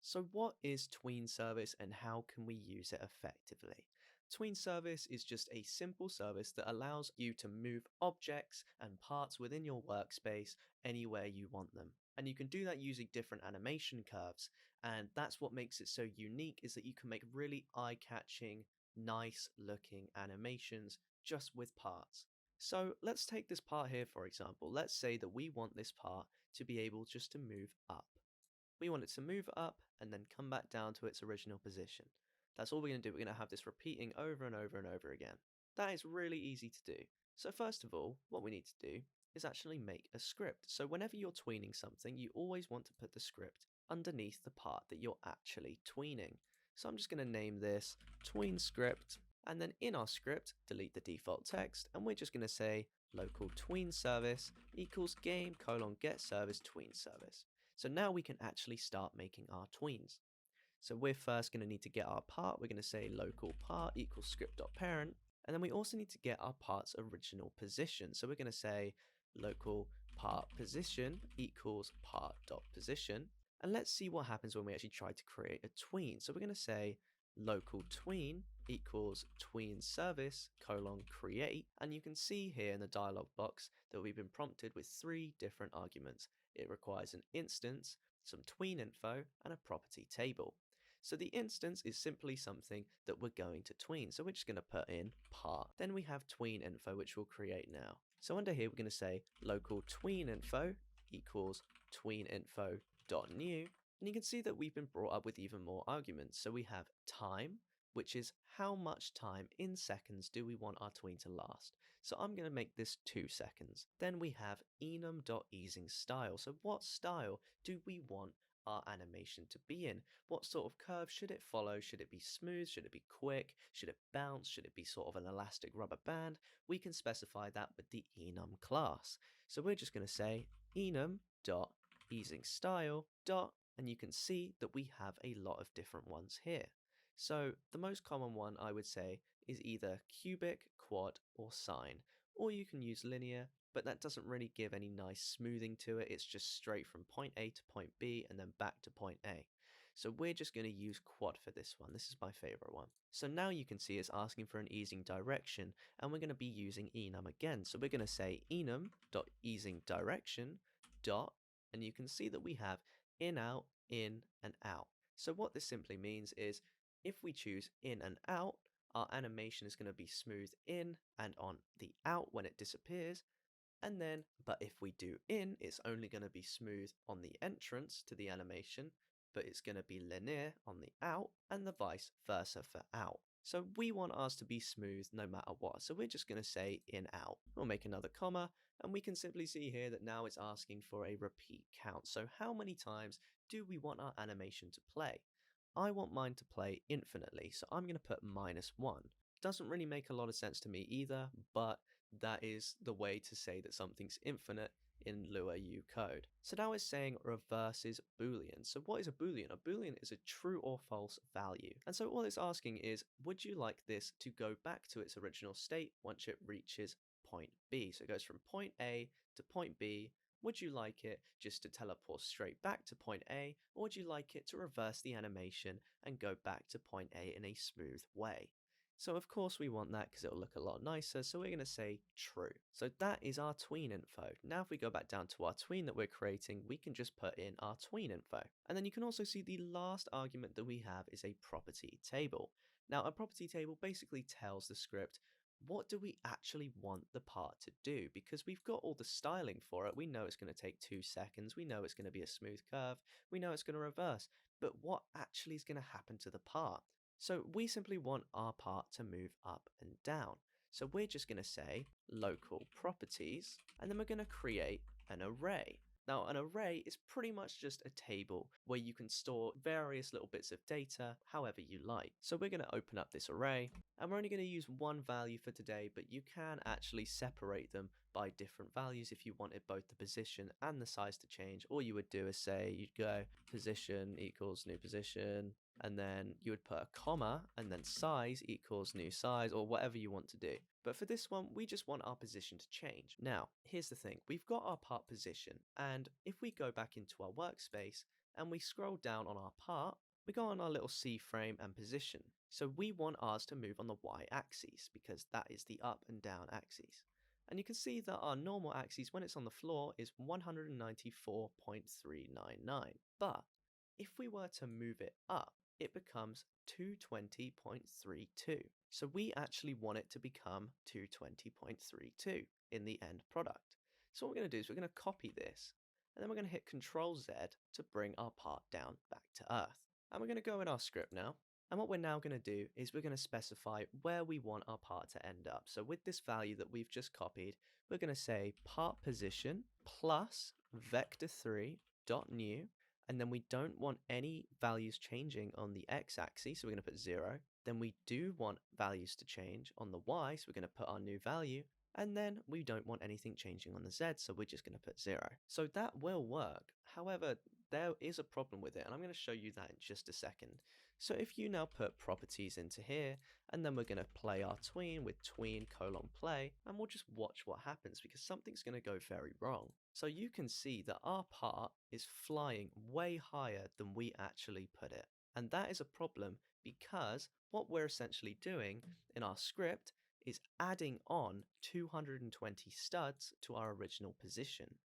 So, what is Tweenservice and how can we use it effectively? Tweenservice is just a simple service that allows you to move objects and parts within your workspace anywhere you want them. And you can do that using different animation curves. And that's what makes it so unique is that you can make really eye-catching, nice looking animations just with parts. So let's take this part here for example. Let's say that we want this part to be able just to move up. We want it to move up and then come back down to its original position. That's all we're going to do. We're going to have this repeating over and over and over again. That is really easy to do. So first of all, what we need to do is actually make a script. So whenever you're tweening something, you always want to put the script underneath the part that you're actually tweening. So I'm just going to name this tween script, and then in our script, delete the default text, and we're just going to say local tween service equals game colon get service tween service. So now we can actually start making our tweens. So we're first going to need to get our part. We're going to say local part equals script.parent. And then we also need to get our part's original position. So we're going to say local part position equals part.position. And let's see what happens when we actually try to create a tween. So we're going to say local tween equals tween service colon create. And you can see here in the dialog box that we've been prompted with 3 different arguments. It requires an instance, some tween info, and a property table. So the instance is simply something that we're going to tween. So we're just going to put in part. Then we have tween info, which we'll create now. So under here, we're going to say local tween info equals tween info dot new. And you can see that we've been brought up with even more arguments. So we have time, which is how much time in seconds do we want our tween to last. So I'm going to make this 2 seconds. Then we have enum.easing style. So what style do we want our animation to be in? What sort of curve should it follow? Should it be smooth? Should it be quick? Should it bounce? Should it be sort of an elastic rubber band? We can specify that with the enum class. So we're just going to say enum.easing style dot, and you can see that we have a lot of different ones here. So the most common one I would say is either cubic, quad, or sine, or you can use linear, but that doesn't really give any nice smoothing to it. It's just straight from point A to point B and then back to point A. So we're just going to use quad for this one. This is my favorite one. So now you can see it's asking for an easing direction, and we're going to be using enum again. So we're going to say enum.easing direction dot, and you can see that we have in, out, in, and out. So what this simply means is if we choose in and out, our animation is going to be smooth in and on the out when it disappears. And then, but if we do in, it's only going to be smooth on the entrance to the animation, but it's going to be linear on the out, and the vice versa for out. So we want ours to be smooth no matter what. So we're just going to say in out. We'll make another comma, and we can simply see here that now it's asking for a repeat count. So how many times do we want our animation to play? I want mine to play infinitely, so I'm going to put -1. Doesn't really make a lot of sense to me either, but that is the way to say that something's infinite in Lua U code. So now it's saying reverses Boolean. So what is a Boolean? A Boolean is a true or false value. And so all it's asking is, would you like this to go back to its original state once it reaches point B? So it goes from point A to point B. Would you like it just to teleport straight back to point A, or would you like it to reverse the animation and go back to point A in a smooth way? So of course we want that because it'll look a lot nicer, so we're going to say true. So that is our tween info. Now if we go back down to our tween that we're creating, we can just put in our tween info. And then you can also see the last argument that we have is a property table. Now a property table basically tells the script what do we actually want the part to do, because we've got all the styling for it. We know it's going to take 2 seconds, we know it's going to be a smooth curve, we know it's going to reverse, but what actually is going to happen to the part? So we simply want our part to move up and down. So we're just going to say local properties, and then we're going to create an array. Now, an array is pretty much just a table where you can store various little bits of data however you like. So we're going to open up this array, and we're only going to use one value for today, but you can actually separate them by different values if you wanted both the position and the size to change. All you would do is say, you'd go position equals new position, and then you would put a comma, and then size equals new size, or whatever you want to do. But for this one, we just want our position to change. Now, here's the thing. We've got our part position, and if we go back into our workspace and we scroll down on our part, we go on our little C frame and position. So we want ours to move on the Y axis because that is the up and down axis. And you can see that our normal axis when it's on the floor is 194.399. But if we were to move it up, it becomes 220.32. So we actually want it to become 220.32 in the end product. So what we're going to do is we're going to copy this, and then we're going to hit Control Z to bring our part down back to Earth. And we're going to go in our script now. And what we're now going to do is we're going to specify where we want our part to end up. So with this value that we've just copied, we're going to say part position plus vector3 dot new, and then we don't want any values changing on the x-axis, so we're going to put 0. Then we do want values to change on the y, so we're going to put our new value. And then we don't want anything changing on the Z, so we're just going to put 0. So that will work. However, there is a problem with it, and I'm going to show you that in just a second. So if you now put properties into here, and then we're going to play our tween with tween::play, and we'll just watch what happens because something's going to go very wrong. So you can see that our part is flying way higher than we actually put it. And that is a problem because what we're essentially doing in our script is adding on 220 studs to our original position,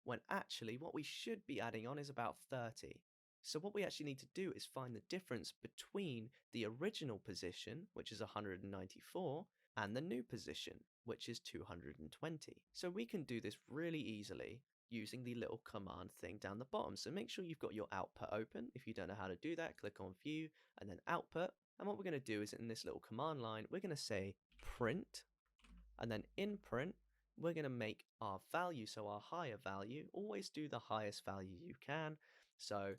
when actually what we should be adding on is about 30. So what we actually need to do is find the difference between the original position, which is 194, and the new position, which is 220. So we can do this really easily using the little command thing down the bottom. So make sure you've got your output open. If you don't know how to do that, click on View and then Output. And what we're going to do is in this little command line, we're going to say print, and then in print, we're going to make our value, so our higher value, always do the highest value you can. So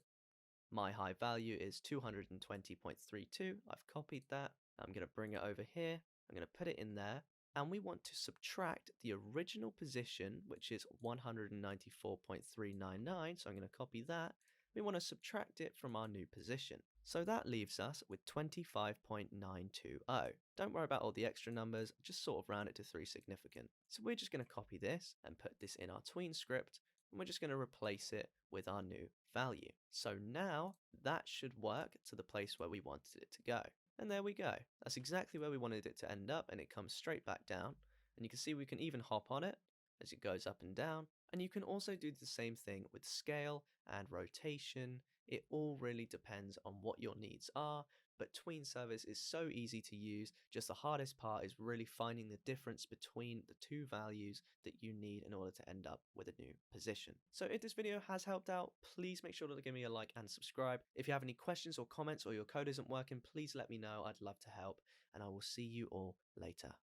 my high value is 220.32. I've copied that. I'm going to bring it over here. I'm going to put it in there. And we want to subtract the original position, which is 194.399. So I'm going to copy that. We want to subtract it from our new position. So that leaves us with 25.920. Don't worry about all the extra numbers, just sort of round it to 3 significant. So we're just going to copy this and put this in our tween script, and we're just going to replace it with our new value. So now that should work to the place where we wanted it to go. And there we go. That's exactly where we wanted it to end up, and it comes straight back down. And you can see we can even hop on it as it goes up and down. And you can also do the same thing with scale and rotation. It all really depends on what your needs are, but Tweenservice is so easy to use. Just the hardest part is really finding the difference between the two values that you need in order to end up with a new position. So if this video has helped out, please make sure to give me a like and subscribe. If you have any questions or comments or your code isn't working, please let me know. I'd love to help, and I will see you all later.